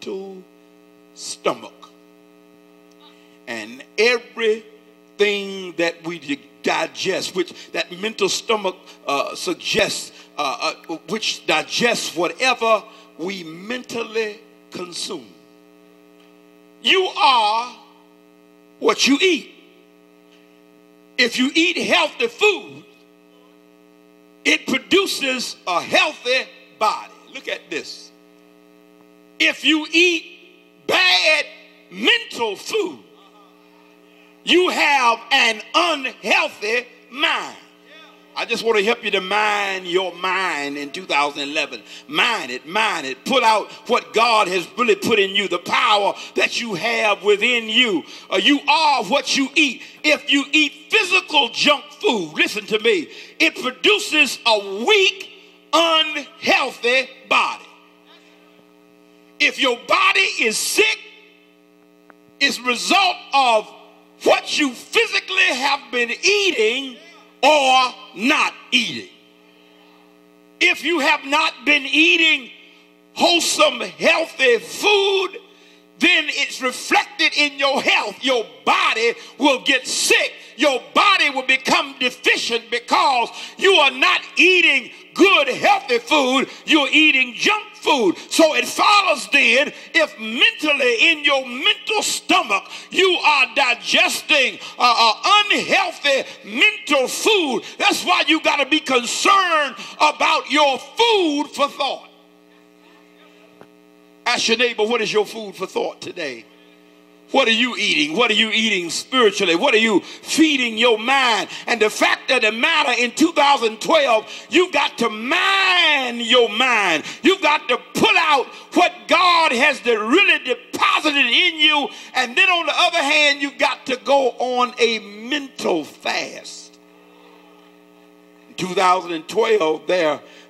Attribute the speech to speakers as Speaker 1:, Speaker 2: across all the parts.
Speaker 1: mental stomach. And everything that we digest, which that mental stomach suggests, which digests whatever we mentally consume. You are what you eat. If you eat healthy food, it produces a healthy body. Look at this. If you eat bad mental food, you have an unhealthy mind. I just want to help you to mind your mind in 2011. Mind it. Pull out what God has really put in you, the power that you have within you. You are what you eat. If you eat physical junk food, listen to me, it produces a weak, unhealthy body. If your body is sick, it's a result of what you physically have been eating or not eating. If you have not been eating wholesome, healthy food, then it's reflected in your health. Your body will get sick. Your body will become deficient because you are not eating good, healthy food. You're eating junk food. So it follows then, if mentally in your mental stomach you are digesting unhealthy mental food, that's why you got to be concerned about your food for thought. Ask your neighbor, what is your food for thought today? What are you eating? What are you eating spiritually? What are you feeding your mind? And the fact of the matter, in 2012, you've got to mind your mind. You've got to pull out what God has really deposited in you. And then on the other hand, you've got to go on a mental fast. In 2012,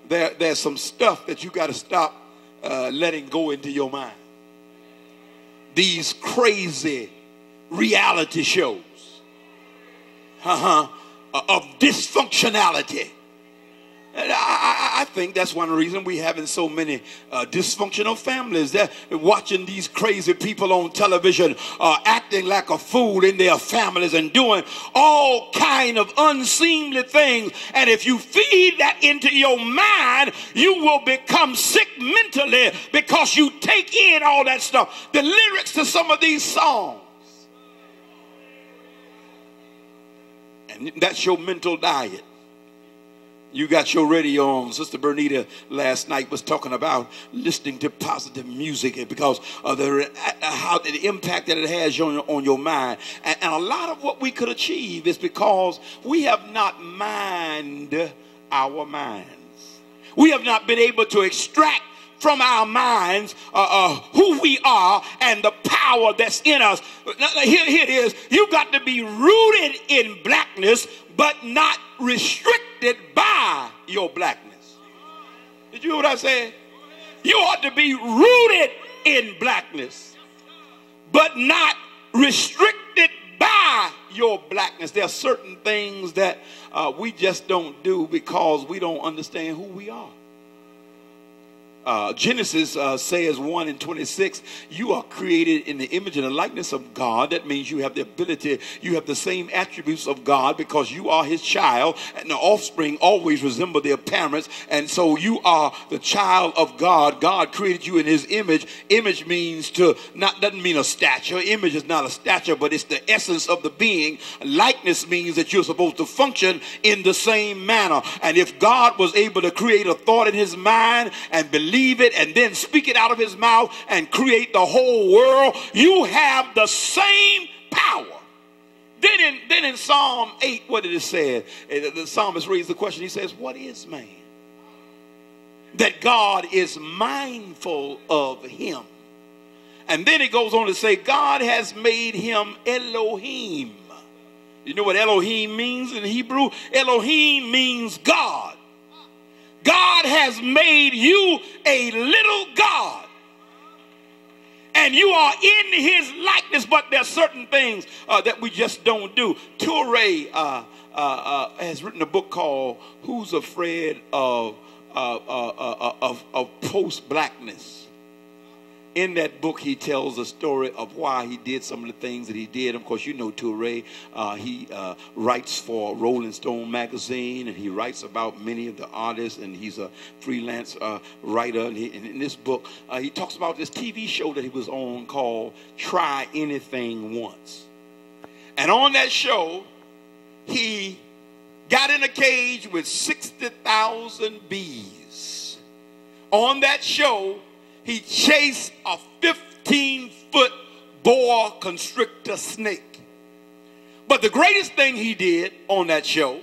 Speaker 1: there's some stuff that you got to stop letting go into your mind. These crazy reality shows of dysfunctionality. And I think that's one reason we having so many dysfunctional families. They're watching these crazy people on television acting like a fool in their families and doing all kind of unseemly things. And if you feed that into your mind, you will become sick mentally because you take in all that stuff. The lyrics to some of these songs. And that's your mental diet. You got your radio on. Sister Bernita last night was talking about listening to positive music because of the impact that it has on your mind. And a lot of what we could achieve is because we have not mined our minds. We have not been able to extract from our minds who we are and the power that's in us. Here it is. You got to be rooted in blackness, but not restricted by your blackness. Did you hear what I said? You ought to be rooted in blackness, but not restricted by your blackness. There are certain things that we just don't do because we don't understand who we are. Genesis says 1:26, you are created in the image and the likeness of God. That means you have the ability, you have the same attributes of God because you are his child, and the offspring always resemble their parents, and so you are the child of God. God created you in his image. Image means doesn't mean a stature. Image is not a stature, but it's the essence of the being. Likeness means that you're supposed to function in the same manner. And if God was able to create a thought in his mind and believe it and then speak it out of his mouth and create the whole world, you have the same power. Then in Psalm 8, what did it say? The psalmist raised the question. He says, what is man that God is mindful of him? And then it goes on to say, God has made him Elohim. You know what Elohim means in Hebrew? Elohim means God. God has made you a little God. And you are in his likeness, but there are certain things that we just don't do. Touré has written a book called Who's Afraid of Post-Blackness? In that book, he tells a story of why he did some of the things that he did. Of course, you know Toure. He writes for Rolling Stone magazine, and he writes about many of the artists, and he's a freelance writer. And in this book, he talks about this TV show that he was on called Try Anything Once. And on that show, he got in a cage with 60,000 bees. On that show, he chased a 15-foot boa constrictor snake. But the greatest thing he did on that show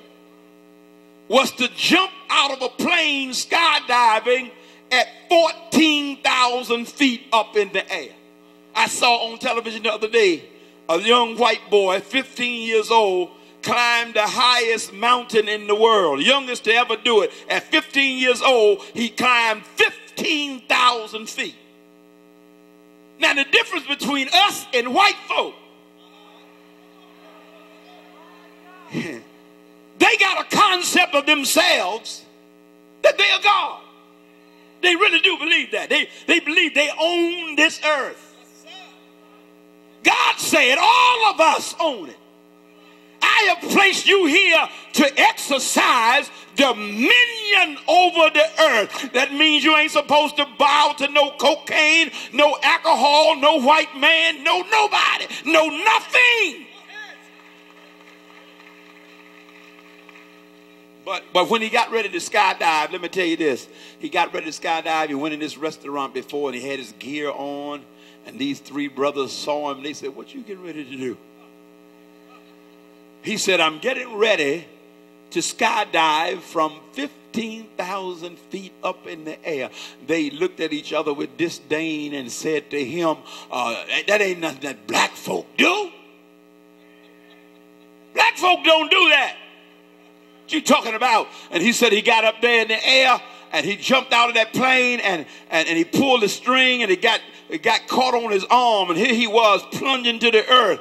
Speaker 1: was to jump out of a plane skydiving at 14,000 feet up in the air. I saw on television the other day a young white boy, 15 years old, climbed the highest mountain in the world, youngest to ever do it. At 15 years old, he climbed 15,000 feet. Now, the difference between us and white folk, they got a concept of themselves that they are God. They really do believe that. They believe they own this earth. God said all of us own it. I have placed you here to exercise dominion over the earth. That means you ain't supposed to bow to no cocaine, no alcohol, no white man, no nobody, no nothing. But when he got ready to skydive, let me tell you this. He got ready to skydive. He went in this restaurant before and he had his gear on. And these three brothers saw him. They said, "What you getting ready to do?" He said, "I'm getting ready to skydive from 15,000 feet up in the air." They looked at each other with disdain and said to him, "That ain't nothing that black folk do. Black folk don't do that. What you talking about?" And he said he got up there in the air and he jumped out of that plane and he pulled the string and it got caught on his arm, and here he was plunging to the earth,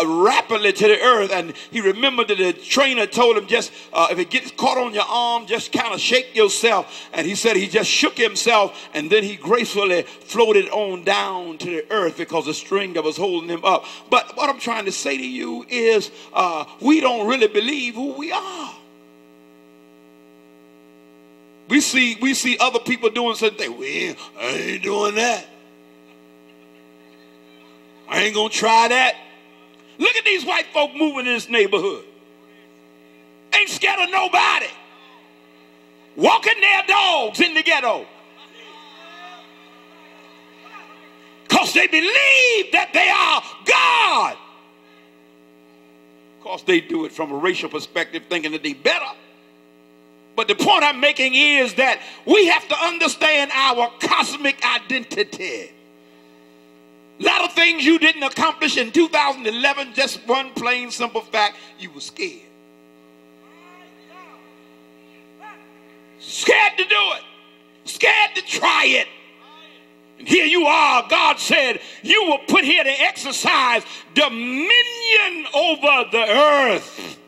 Speaker 1: rapidly to the earth. And he remembered that the trainer told him, just if it gets caught on your arm, just kind of shake yourself. And he said he just shook himself, and then he gracefully floated on down to the earth because the string that was holding him up. But what I'm trying to say to you is we don't really believe who we are. We see other people doing certain things. I ain't doing that. I ain't gonna try that. Look at these white folk moving in this neighborhood. Ain't scared of nobody. Walking their dogs in the ghetto. Because they believe that they are God. Of course, they do it from a racial perspective, thinking that they better. But the point I'm making is that we have to understand our cosmic identity. A lot of things you didn't accomplish in 2011, just one plain simple fact, you were scared. Scared to do it. Scared to try it. And here you are. God said you were put here to exercise dominion over the earth.